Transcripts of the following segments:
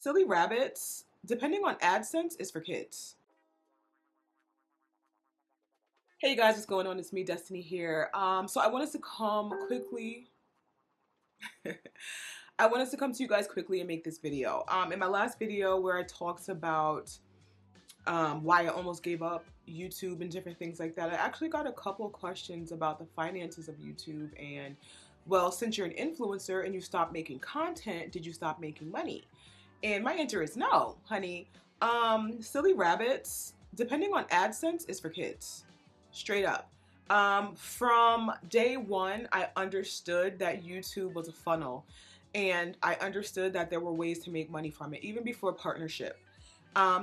Silly rabbits, depending on AdSense, is for kids. Hey guys, what's going on? It's me, Destiny here. So I wanted to come quickly. I wanted to come to you guys quickly and make this video. In my last video where I talked about why I almost gave up YouTube and different things like that, I actually got a couple of questions about the finances of YouTube and, well, since you're an influencer and you stopped making content, did you stop making money? And my answer is no, honey. Silly rabbits, depending on AdSense, is for kids. Straight up. From day one, I understood that YouTube was a funnel, and I understood that there were ways to make money from it, even before partnership.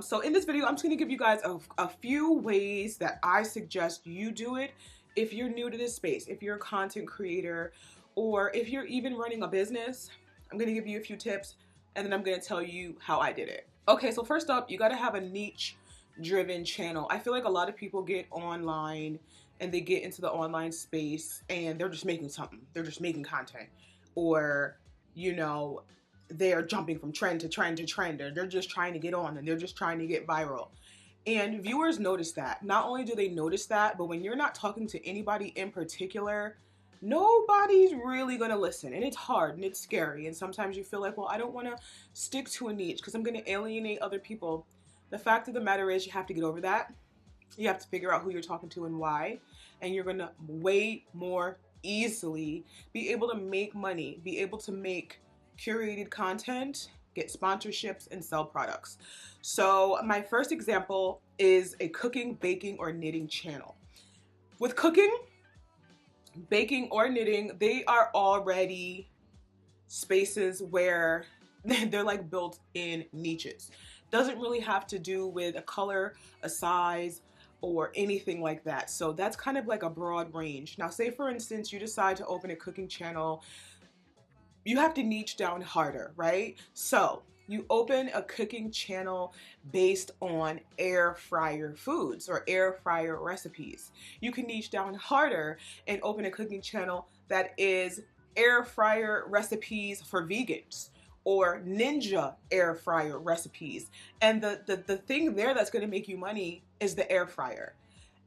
So in this video, I'm just going to give you guys a few ways that I suggest you do it if you're new to this space, if you're a content creator, or if you're even running a business. I'm going to give you a few tips, and then I'm going to tell you how I did it. Okay, so first up, you got to have a niche driven channel. I feel like a lot of people get online and they get into the online space and they're just making something. They're just making content, or, you know, they're jumping from trend to trend to trend, or they're just trying to get on and they're just trying to get viral. And viewers notice that. Not only do they notice that, but when you're not talking to anybody in particular, nobody's really gonna listen, and it's hard and it's scary, and sometimes you feel like, well, I don't want to stick to a niche because I'm gonna alienate other people. The fact of the matter is, you have to get over that. You have to figure out who you're talking to and why, and you're gonna way more easily be able to make money, be able to make curated content, get sponsorships, and sell products. So my first example is a cooking, baking, or knitting channel. With cooking, baking, or knitting, they are already spaces where they're like built in niches. Doesn't really have to do with a color, a size, or anything like that. So that's kind of like a broad range. Now, say for instance, you decide to open a cooking channel, you have to niche down harder, right? So you open a cooking channel based on air fryer foods or air fryer recipes. You can niche down harder and open a cooking channel that is air fryer recipes for vegans, or ninja air fryer recipes. And the thing there that's going to make you money is the air fryer.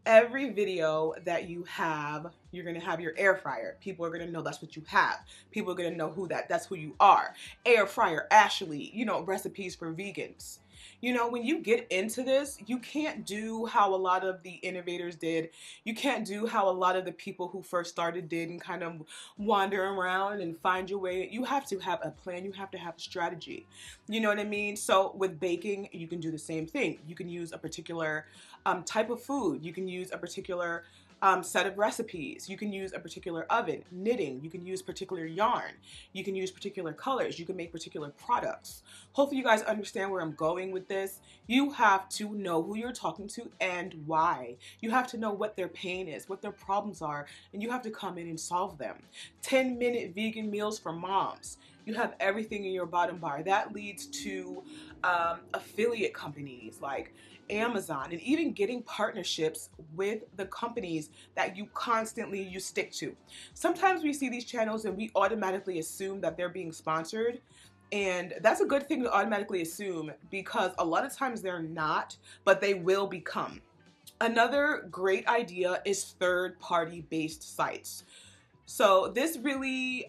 Every video that you have, you're going to have your air fryer. People are going to know that's what you have. People are going to know that's who you are. Air fryer Ashley, recipes for vegans. When you get into this, you can't do how a lot of the innovators did. You can't do how a lot of the people who first started did and kind of wander around and find your way. You have to have a plan. You have to have a strategy. You know what I mean? So with baking, you can do the same thing. You can use a particular type of food. You can use a particular set of recipes. You can use a particular oven. Knitting, you can use particular yarn. You can use particular colors. You can make particular products. Hopefully you guys understand where I'm going with this. You have to know who you're talking to and why. You have to know what their pain is, what their problems are, and you have to come in and solve them. 10-minute vegan meals for moms. You have everything in your bottom bar. That leads to affiliate companies like Amazon, and even getting partnerships with the companies that you stick to. Sometimes we see these channels and we automatically assume that they're being sponsored, and that's a good thing to automatically assume, because a lot of times they're not, but they will become. Another great idea is third-party based sites. So this really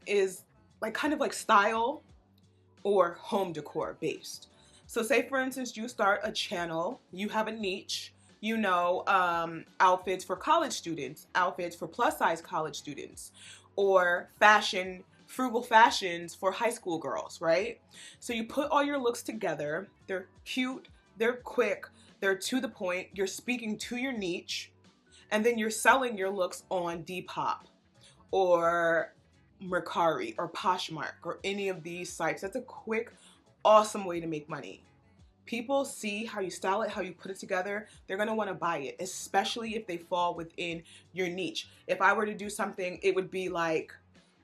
is kind of like style or home decor based. So say for instance, you start a channel, you have a niche, outfits for college students, outfits for plus size college students, or frugal fashions for high school girls, right? So you put all your looks together. They're cute, they're quick, they're to the point, you're speaking to your niche, and then you're selling your looks on Depop or Mercari or Poshmark or any of these sites. That's a quick, awesome way to make money. People see how you style it, how you put it together. They're going to want to buy it, especially if they fall within your niche. If I were to do something, it would be like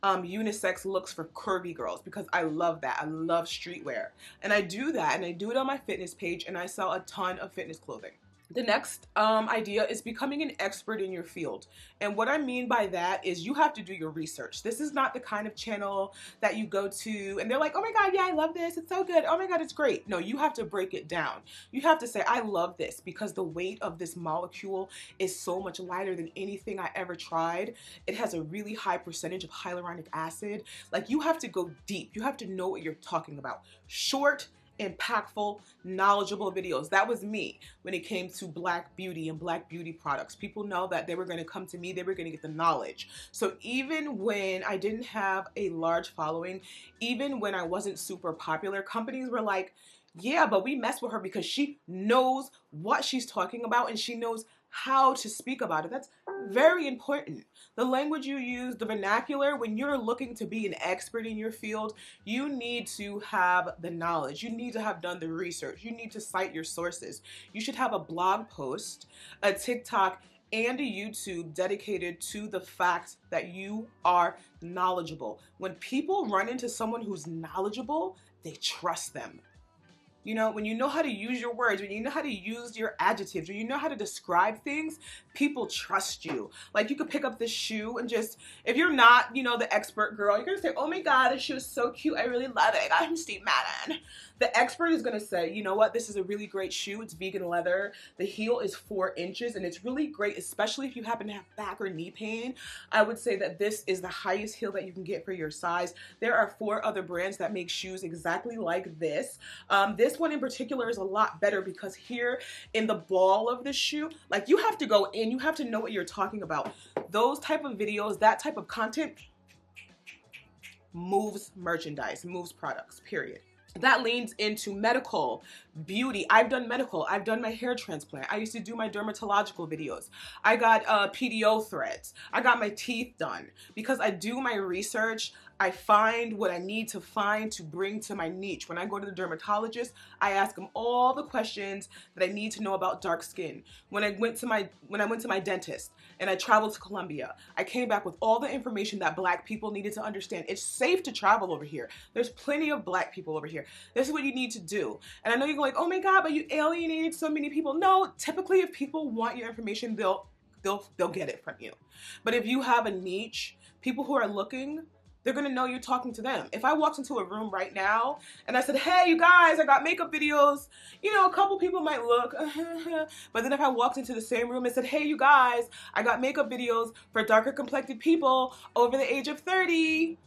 unisex looks for curvy girls, because I love that. I love streetwear. And I do that, and I do it on my fitness page, and I sell a ton of fitness clothing. The next idea is becoming an expert in your field. And what I mean by that is you have to do your research. This is not the kind of channel that you go to and they're like, oh my God, yeah, I love this. It's so good. Oh my God, it's great. No, you have to break it down. You have to say, I love this because the weight of this molecule is so much lighter than anything I ever tried. It has a really high percentage of hyaluronic acid. Like, you have to go deep. You have to know what you're talking about. Short, impactful, knowledgeable videos. That was me when it came to Black beauty and Black beauty products. People know that they were going to come to me, they were going to get the knowledge. So even when I didn't have a large following, even when I wasn't super popular, companies were like, yeah, but we mess with her because she knows what she's talking about and she knows how to speak about it. That's very important. The language you use, the vernacular, when you're looking to be an expert in your field, you need to have the knowledge. You need to have done the research. You need to cite your sources. You should have a blog post, a TikTok, and a YouTube dedicated to the fact that you are knowledgeable. When people run into someone who's knowledgeable, they trust them. You know, when you know how to use your words, when you know how to use your adjectives, when you know how to describe things, people trust you. Like, you could pick up this shoe and just, if you're not, you know, the expert girl, you're going to say, oh my God, this shoe is so cute. I really love it. I got it from Steve Madden. The expert is going to say, you know what, this is a really great shoe. It's vegan leather. The heel is 4 inches and it's really great, especially if you happen to have back or knee pain. I would say that this is the highest heel that you can get for your size. There are 4 other brands that make shoes exactly like this. This one in particular is a lot better because here in the ball of the shoe, like, you have to go in, you have to know what you're talking about. Those type of videos, that type of content moves merchandise, moves products, period. That leans into medical, beauty. I've done medical. I've done my hair transplant. I used to do my dermatological videos. I got PDO threads. I got my teeth done. Because I do my research, I find what I need to find to bring to my niche. When I go to the dermatologist, I ask them all the questions that I need to know about dark skin. When I went to my dentist and I traveled to Colombia, I came back with all the information that Black people needed to understand. It's safe to travel over here. There's plenty of Black people over here. This is what you need to do. And I know you're like, oh my God, but you alienated so many people. No, typically if people want your information, they'll get it from you. But if you have a niche, people who are looking, they're gonna know you're talking to them. If I walked into a room right now and I said, hey, you guys, I got makeup videos, you know, a couple people might look, but then if I walked into the same room and said, hey, you guys, I got makeup videos for darker complected people over the age of 30,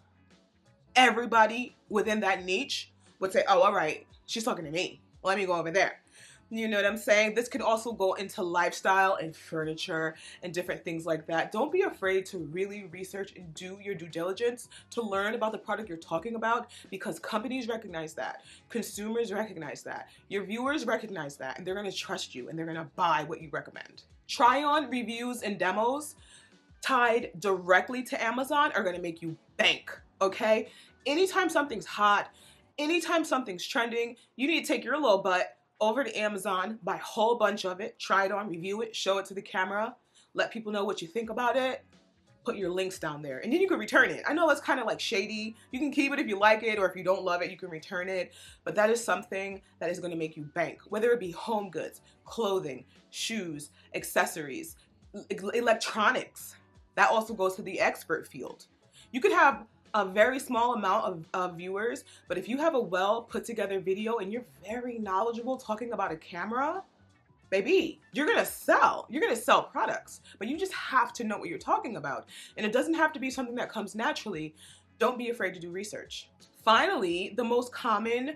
everybody within that niche would say, oh, all right, she's talking to me. Let me go over there. You know what I'm saying? This could also go into lifestyle and furniture and different things like that. Don't be afraid to really research and do your due diligence to learn about the product you're talking about, because companies recognize that. Consumers recognize that. Your viewers recognize that, and they're going to trust you and they're going to buy what you recommend. Try-on reviews and demos tied directly to Amazon are going to make you bank, okay? Anytime something's hot, anytime something's trending, you need to take your little butt over to Amazon, buy a whole bunch of it, try it on, review it, show it to the camera, let people know what you think about it, put your links down there, and then you can return it. I know it's kind of like shady. You can keep it if you like it, or if you don't love it, you can return it, but that is something that is going to make you bank, whether it be home goods, clothing, shoes, accessories, electronics. That also goes to the expert field. You could have a very small amount of viewers, but if you have a well put together video and you're very knowledgeable talking about a camera, baby, you're gonna sell products, but you just have to know what you're talking about. And it doesn't have to be something that comes naturally. Don't be afraid to do research. Finally, the most common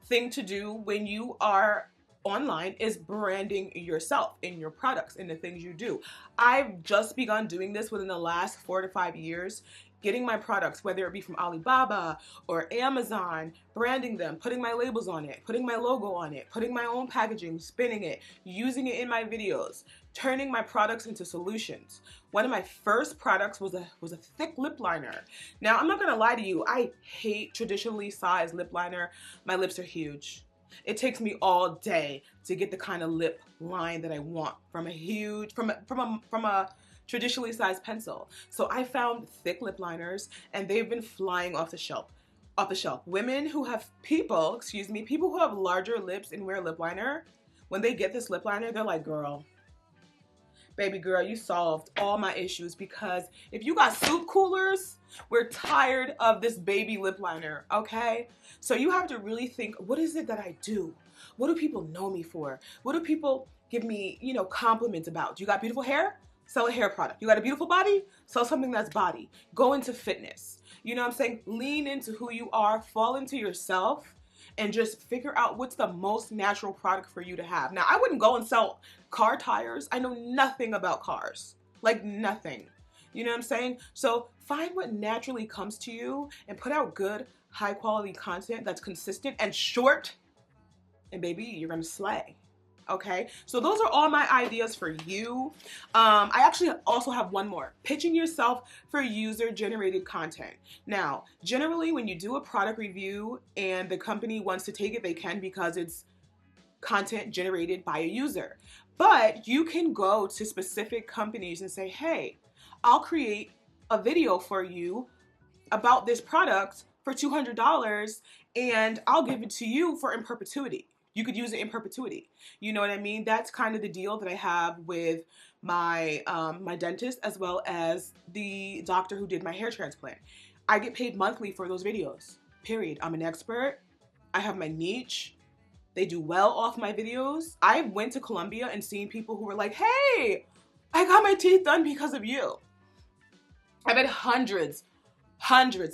thing to do when you are online is branding yourself and your products and the things you do. I've just begun doing this within the last 4 to 5 years. Getting my products, whether it be from Alibaba or Amazon, branding them, putting my labels on it, putting my logo on it, putting my own packaging, spinning it, using it in my videos, turning my products into solutions. One of my first products was a thick lip liner. Now, I'm not gonna lie to you, I hate traditionally sized lip liner. My lips are huge. It takes me all day to get the kind of lip line that I want from a traditionally sized pencil. So I found thick lip liners and they've been flying off the shelf. Women who have people who have larger lips and wear lip liner, when they get this lip liner, they're like, girl, baby girl, you solved all my issues, because if you got soup coolers, we're tired of this baby lip liner, okay? So you have to really think, what is it that I do? What do people know me for? What do people give me, you know, compliments about? You got beautiful hair? Sell a hair product. You got a beautiful body? Sell something that's body. Go into fitness. You know what I'm saying? Lean into who you are, fall into yourself, and just figure out what's the most natural product for you to have. Now, I wouldn't go and sell car tires. I know nothing about cars, like nothing. You know what I'm saying? So find what naturally comes to you and put out good, high quality content that's consistent and short, and baby, you're gonna slay. Okay, so those are all my ideas for you. I actually also have one more. Pitching yourself for user-generated content. Now, generally when you do a product review and the company wants to take it, they can, because it's content generated by a user. But you can go to specific companies and say, hey, I'll create a video for you about this product for $200 and I'll give it to you for in perpetuity. You could use it in perpetuity. You know what I mean? That's kind of the deal that I have with my my dentist, as well as the doctor who did my hair transplant. I get paid monthly for those videos, period. I'm an expert. I have my niche. They do well off my videos. I went to Colombia and seen people who were like, hey, I got my teeth done because of you. I've had hundreds,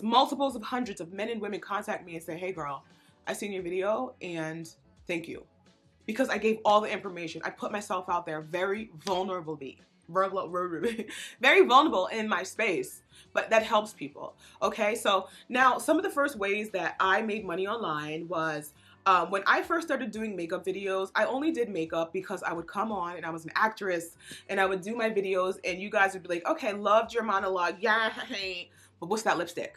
multiples of hundreds of men and women contact me and say, hey girl, I seen your video and thank you. Because I gave all the information. I put myself out there very vulnerably, very vulnerable in my space, but that helps people. Okay, so now some of the first ways that I made money online was when I first started doing makeup videos. I only did makeup because I would come on and I was an actress and I would do my videos and you guys would be like, okay, loved your monologue, yeah, but what's that lipstick?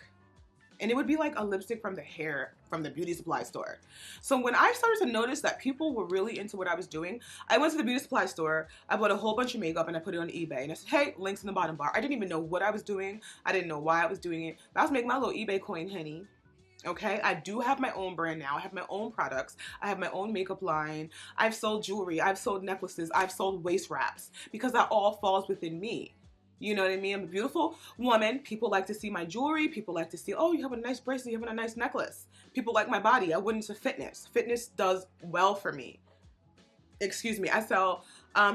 And it would be like a lipstick from the beauty supply store. So when I started to notice that people were really into what I was doing, I went to the beauty supply store, I bought a whole bunch of makeup and I put it on eBay. And I said, hey, links in the bottom bar. I didn't even know what I was doing. I didn't know why I was doing it. But I was making my little eBay coin, honey. Okay, I do have my own brand now. I have my own products. I have my own makeup line. I've sold jewelry. I've sold necklaces. I've sold waist wraps, because that all falls within me. You know what I mean? I'm a beautiful woman. People like to see my jewelry. People like to see, oh, you have a nice bracelet, you have a nice necklace. People like my body. I went into fitness. Fitness does well for me. Excuse me. I sell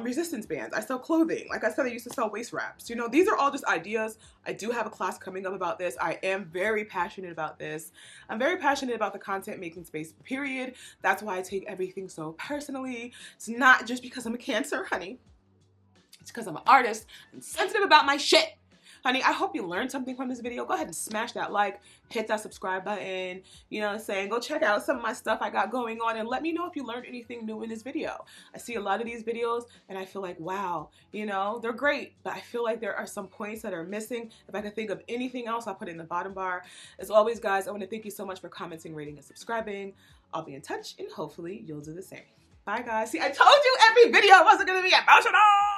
resistance bands. I sell clothing. Like I said, I used to sell waist wraps. You know, these are all just ideas. I do have a class coming up about this. I am very passionate about this. I'm very passionate about the content making space, period. That's why I take everything so personally. It's not just because I'm a Cancer, honey. It's because I'm an artist. I'm sensitive about my shit. Honey, I hope you learned something from this video. Go ahead and smash that like, hit that subscribe button, you know what I'm saying? Go check out some of my stuff I got going on and let me know if you learned anything new in this video. I see a lot of these videos and I feel like, wow, you know, they're great, but I feel like there are some points that are missing. If I can think of anything else, I'll put it in the bottom bar. As always, guys, I want to thank you so much for commenting, rating, and subscribing. I'll be in touch and hopefully you'll do the same. Bye, guys. See, I told you every video wasn't going to be emotional.